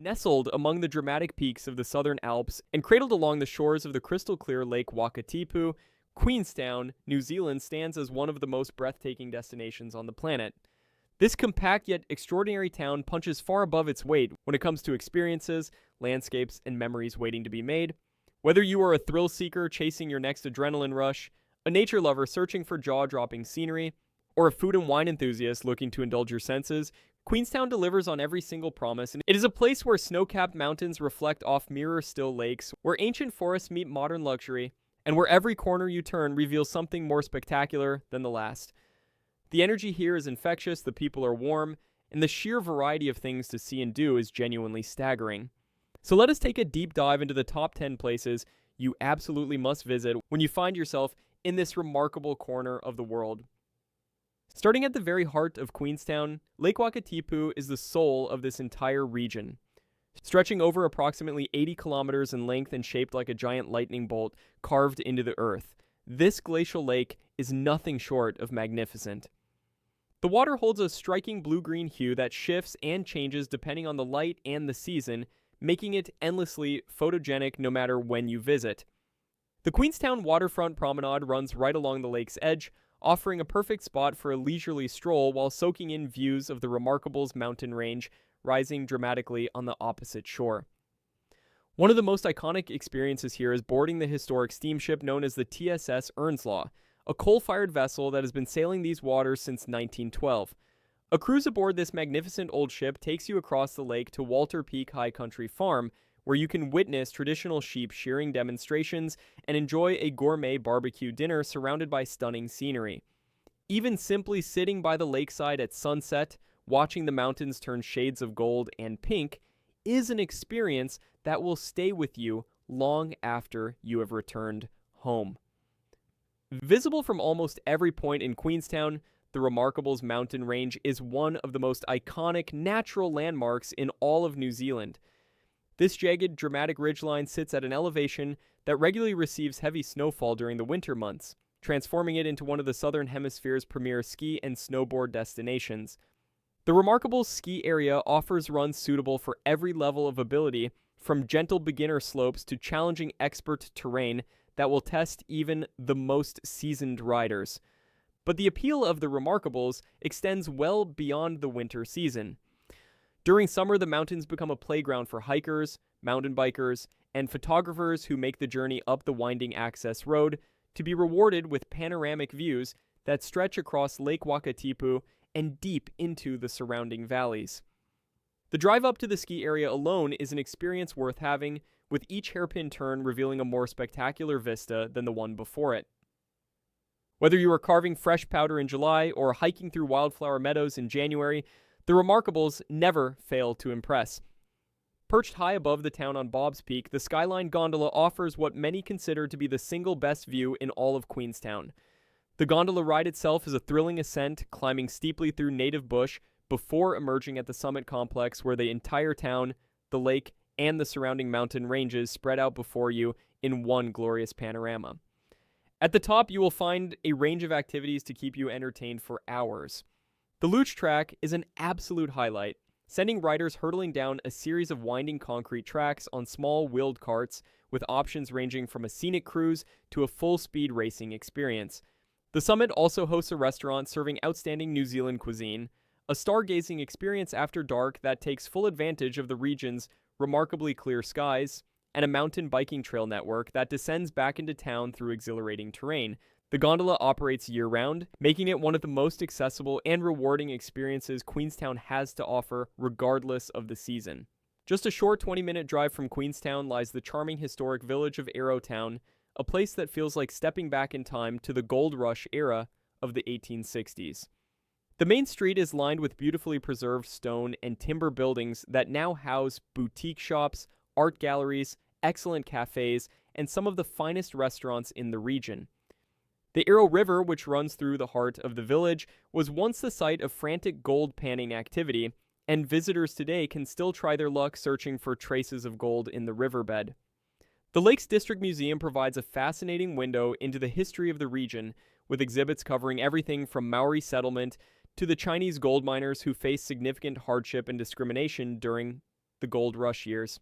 Nestled among the dramatic peaks of the Southern Alps and cradled along the shores of the crystal-clear Lake Wakatipu, Queenstown, New Zealand stands as one of the most breathtaking destinations on the planet. This compact yet extraordinary town punches far above its weight when it comes to experiences, landscapes, and memories waiting to be made. Whether you are a thrill seeker chasing your next adrenaline rush, a nature lover searching for jaw-dropping scenery, or a food and wine enthusiast looking to indulge your senses, Queenstown delivers on every single promise. And it is a place where snow-capped mountains reflect off mirror-still lakes, where ancient forests meet modern luxury, and where every corner you turn reveals something more spectacular than the last. The energy here is infectious, the people are warm, and the sheer variety of things to see and do is genuinely staggering. So let us take a deep dive into the top 10 places you absolutely must visit when you find yourself in this remarkable corner of the world. Starting at the very heart of Queenstown, Lake Wakatipu is the soul of this entire region. Stretching over approximately 80 kilometers in length and shaped like a giant lightning bolt carved into the earth, this glacial lake is nothing short of magnificent. The water holds a striking blue-green hue that shifts and changes depending on the light and the season, making it endlessly photogenic no matter when you visit. The Queenstown waterfront promenade runs right along the lake's edge, offering a perfect spot for a leisurely stroll while soaking in views of the Remarkables mountain range rising dramatically on the opposite shore. One of the most iconic experiences here is boarding the historic steamship known as the TSS Earnslaw, a coal-fired vessel that has been sailing these waters since 1912. A cruise aboard this magnificent old ship takes you across the lake to Walter Peak High Country Farm, where you can witness traditional sheep shearing demonstrations and enjoy a gourmet barbecue dinner surrounded by stunning scenery. Even simply sitting by the lakeside at sunset, watching the mountains turn shades of gold and pink, is an experience that will stay with you long after you have returned home. Visible from almost every point in Queenstown, the Remarkables mountain range is one of the most iconic natural landmarks in all of New Zealand. This jagged, dramatic ridgeline sits at an elevation that regularly receives heavy snowfall during the winter months, transforming it into one of the Southern Hemisphere's premier ski and snowboard destinations. The Remarkables ski area offers runs suitable for every level of ability, from gentle beginner slopes to challenging expert terrain that will test even the most seasoned riders. But the appeal of the Remarkables extends well beyond the winter season. During summer, the mountains become a playground for hikers, mountain bikers, and photographers who make the journey up the winding access road to be rewarded with panoramic views that stretch across Lake Wakatipu and deep into the surrounding valleys. The drive up to the ski area alone is an experience worth having, with each hairpin turn revealing a more spectacular vista than the one before it. Whether you are carving fresh powder in July or hiking through wildflower meadows in January, the Remarkables never fail to impress. Perched high above the town on Bob's Peak, the Skyline Gondola offers what many consider to be the single best view in all of Queenstown. The gondola ride itself is a thrilling ascent, climbing steeply through native bush before emerging at the summit complex where the entire town, the lake, and the surrounding mountain ranges spread out before you in one glorious panorama. At the top, you will find a range of activities to keep you entertained for hours. The luge track is an absolute highlight, sending riders hurtling down a series of winding concrete tracks on small wheeled carts with options ranging from a scenic cruise to a full-speed racing experience. The summit also hosts a restaurant serving outstanding New Zealand cuisine, a stargazing experience after dark that takes full advantage of the region's remarkably clear skies, and a mountain biking trail network that descends back into town through exhilarating terrain. The gondola operates year-round, making it one of the most accessible and rewarding experiences Queenstown has to offer regardless of the season. Just a short 20-minute drive from Queenstown lies the charming historic village of Arrowtown, a place that feels like stepping back in time to the gold rush era of the 1860s. The main street is lined with beautifully preserved stone and timber buildings that now house boutique shops, art galleries, excellent cafes, and some of the finest restaurants in the region. The Arrow River, which runs through the heart of the village, was once the site of frantic gold panning activity, and visitors today can still try their luck searching for traces of gold in the riverbed. The Lakes District Museum provides a fascinating window into the history of the region, with exhibits covering everything from Maori settlement to the Chinese gold miners who faced significant hardship and discrimination during the gold rush years.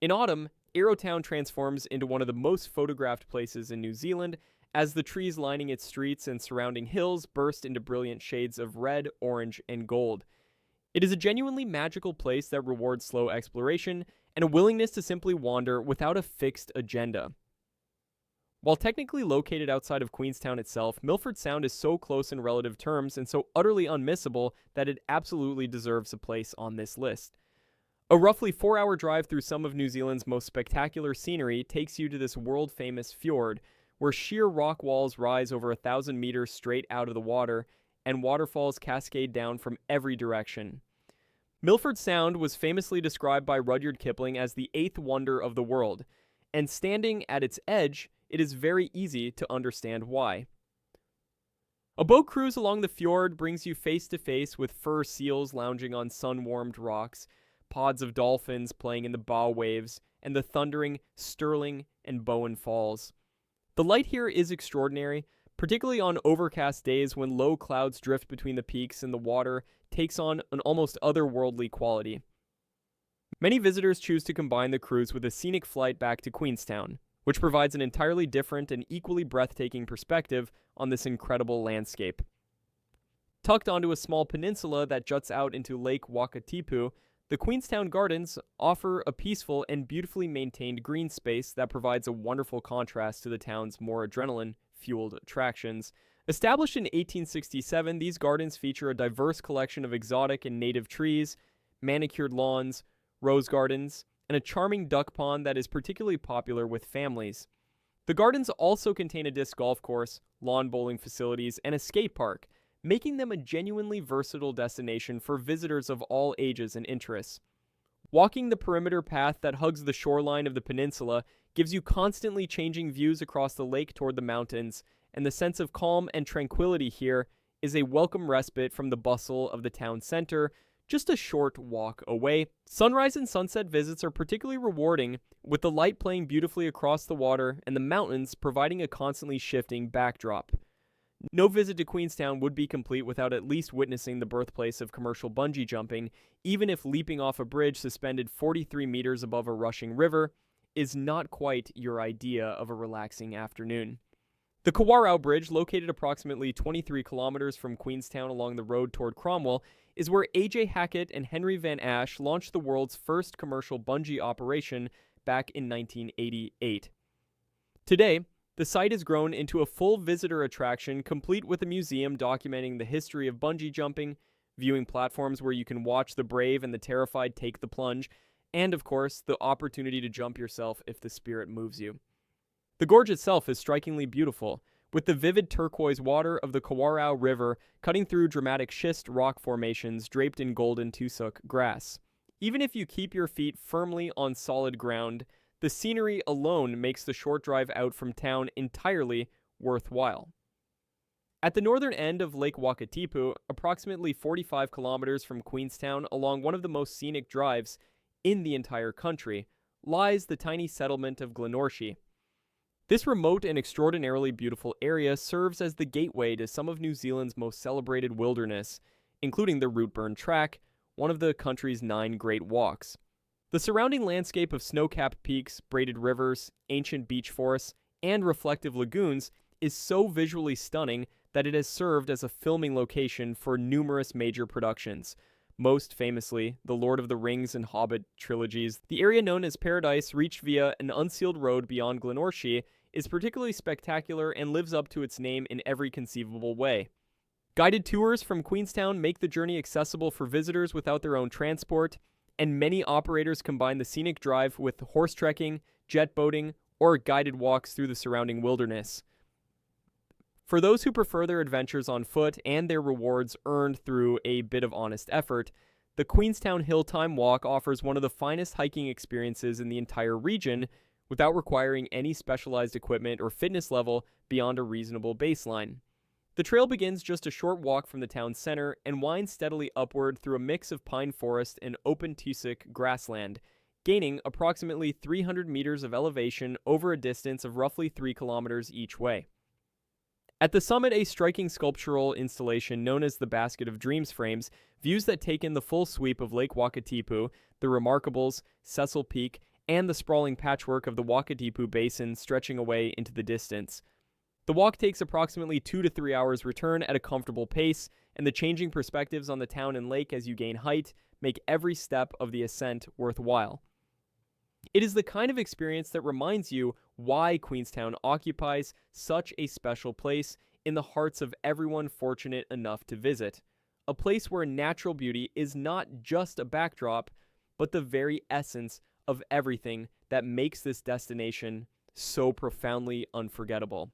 In autumn, Arrowtown transforms into one of the most photographed places in New Zealand as the trees lining its streets and surrounding hills burst into brilliant shades of red, orange, and gold. It is a genuinely magical place that rewards slow exploration and a willingness to simply wander without a fixed agenda. While technically located outside of Queenstown itself, Milford Sound is so close in relative terms and so utterly unmissable that it absolutely deserves a place on this list. A roughly 4-hour drive through some of New Zealand's most spectacular scenery takes you to this world-famous fjord, where sheer rock walls rise over 1,000 meters straight out of the water, and waterfalls cascade down from every direction. Milford Sound was famously described by Rudyard Kipling as the eighth wonder of the world, and standing at its edge, it is very easy to understand why. A boat cruise along the fjord brings you face to face with fur seals lounging on sun-warmed rocks, pods of dolphins playing in the bow waves, and the thundering Stirling and Bowen Falls. The light here is extraordinary, particularly on overcast days when low clouds drift between the peaks and the water takes on an almost otherworldly quality. Many visitors choose to combine the cruise with a scenic flight back to Queenstown, which provides an entirely different and equally breathtaking perspective on this incredible landscape. Tucked onto a small peninsula that juts out into Lake Wakatipu, the Queenstown Gardens offer a peaceful and beautifully maintained green space that provides a wonderful contrast to the town's more adrenaline-fueled attractions. Established in 1867, these gardens feature a diverse collection of exotic and native trees, manicured lawns, rose gardens, and a charming duck pond that is particularly popular with families. The gardens also contain a disc golf course, lawn bowling facilities, and a skate park, making them a genuinely versatile destination for visitors of all ages and interests. Walking the perimeter path that hugs the shoreline of the peninsula gives you constantly changing views across the lake toward the mountains, and the sense of calm and tranquility here is a welcome respite from the bustle of the town center, just a short walk away. Sunrise and sunset visits are particularly rewarding, with the light playing beautifully across the water and the mountains providing a constantly shifting backdrop. No visit to Queenstown would be complete without at least witnessing the birthplace of commercial bungee jumping, even if leaping off a bridge suspended 43 meters above a rushing river is not quite your idea of a relaxing afternoon. The Kawarau Bridge, located approximately 23 kilometers from Queenstown along the road toward Cromwell, is where A.J. Hackett and Henry Van Ash launched the world's first commercial bungee operation back in 1988. Today, the site has grown into a full visitor attraction, complete with a museum documenting the history of bungee jumping, viewing platforms where you can watch the brave and the terrified take the plunge, and of course, the opportunity to jump yourself if the spirit moves you. The gorge itself is strikingly beautiful, with the vivid turquoise water of the Kawarau River cutting through dramatic schist rock formations draped in golden tussock grass. Even if you keep your feet firmly on solid ground, the scenery alone makes the short drive out from town entirely worthwhile. At the northern end of Lake Wakatipu, approximately 45 kilometers from Queenstown along one of the most scenic drives in the entire country, lies the tiny settlement of Glenorchy. This remote and extraordinarily beautiful area serves as the gateway to some of New Zealand's most celebrated wilderness, including the Routeburn Track, one of the country's 9 great walks. The surrounding landscape of snow-capped peaks, braided rivers, ancient beech forests, and reflective lagoons is so visually stunning that it has served as a filming location for numerous major productions. Most famously, the Lord of the Rings and Hobbit trilogies. The area known as Paradise, reached via an unsealed road beyond Glenorchy, is particularly spectacular and lives up to its name in every conceivable way. Guided tours from Queenstown make the journey accessible for visitors without their own transport, and many operators combine the scenic drive with horse trekking, jet boating, or guided walks through the surrounding wilderness. For those who prefer their adventures on foot and their rewards earned through a bit of honest effort, the Queenstown Hill Time Walk offers one of the finest hiking experiences in the entire region without requiring any specialized equipment or fitness level beyond a reasonable baseline. The trail begins just a short walk from the town center and winds steadily upward through a mix of pine forest and open tussock grassland, gaining approximately 300 meters of elevation over a distance of roughly 3 kilometers each way. At the summit, a striking sculptural installation known as the Basket of Dreams frames views that take in the full sweep of Lake Wakatipu, the Remarkables, Cecil Peak, and the sprawling patchwork of the Wakatipu Basin stretching away into the distance. The walk takes approximately 2 to 3 hours return at a comfortable pace, and the changing perspectives on the town and lake as you gain height make every step of the ascent worthwhile. It is the kind of experience that reminds you why Queenstown occupies such a special place in the hearts of everyone fortunate enough to visit. A place where natural beauty is not just a backdrop, but the very essence of everything that makes this destination so profoundly unforgettable.